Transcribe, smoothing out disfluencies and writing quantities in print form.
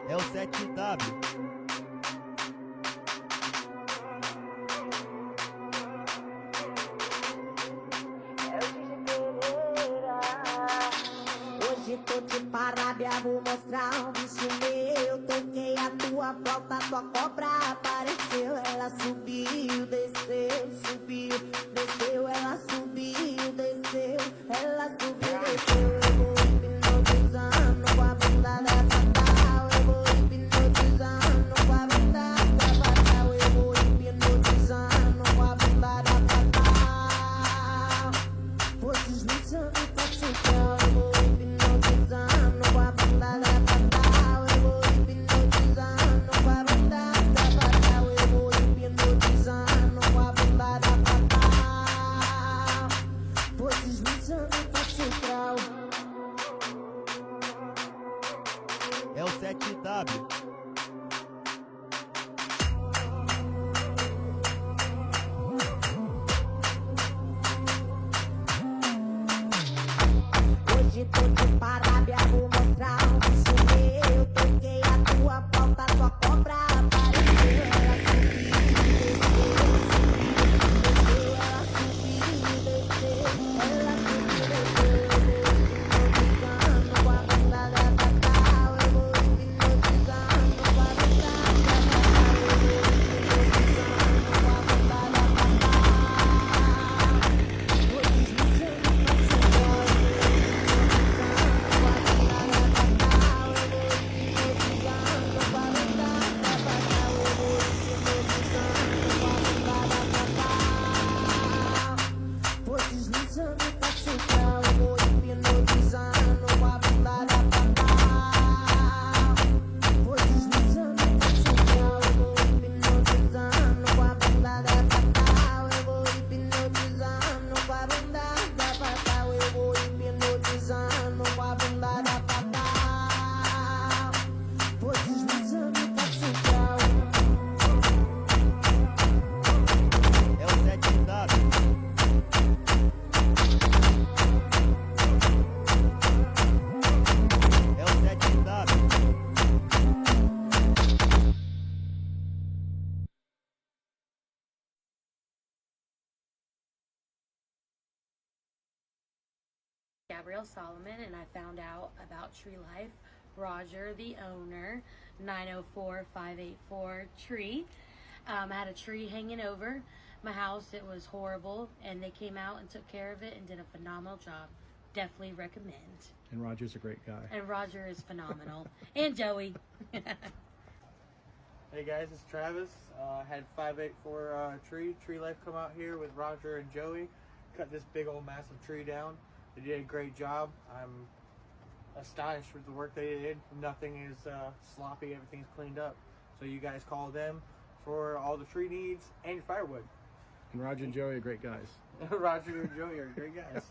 É o 7W. Hoje tô de parada, vou mostrar um bicho meu. Toquei a tua flauta, tua cobra apareceu. Ela subiu, desceu, subiu, desceu. Ela subiu, desceu, ela subiu, desceu. Eu vou hipnotizando com a bunda da fatal. Eu vou hipnotizando com a bunda da fatal. Eu vou hipnotizando com a bunda da fatal. Vou deslizando pra central. Eu vou hipnotizando com a bunda da fatal. Eu vou hipnotizando com a bunda da fatal. Eu vou hipnotizando com a bunda da fatal. Vou deslizando pra central. É o 7W. Hoje tô de parada, vou mostrar um bicho meu. Toquei a tua flauta, tua cobra apareceu. Ela subiu, desceu, subiu, desceu. Ela subiu, desceu, ela subiu, desceu. Eu vou hipnotizando com a bunda da fatal. Eu vou hipnotizando com a bunda da fatal. Eu vou hipnotizando com a bunda da fatal. Vou deslizando pra central. Vou deslizando pra central. Eu vou hipnotizando com a bunda da fatal. Vou deslizando pra central. Eu vou hipnotizando com a bunda da fatal. Eu vou hipnotizando com a bunda da fatal. Eu vou hipnotizando com a bunda da fatal. Vou deslizando pra central. É o 7W. É o 7W. Gabrielle Solomon, and I found out about Tree Life. Roger, the owner, 904-584 Tree. I had a tree hanging over my house. It was horrible, and they came out and took care of it and did a phenomenal job. Definitely recommend. And Roger's a great guy. And Roger is phenomenal. And Joey. Hey guys, it's Travis. Had 584 Tree Life come out here with Roger and Joey. Cut this big old massive tree down. They did a great job. I'm astonished with the work they did. Nothing is sloppy, everything's cleaned up. So you guys call them for all the tree needs and your firewood. And Roger and Joey are great guys. Roger and Joey are great guys.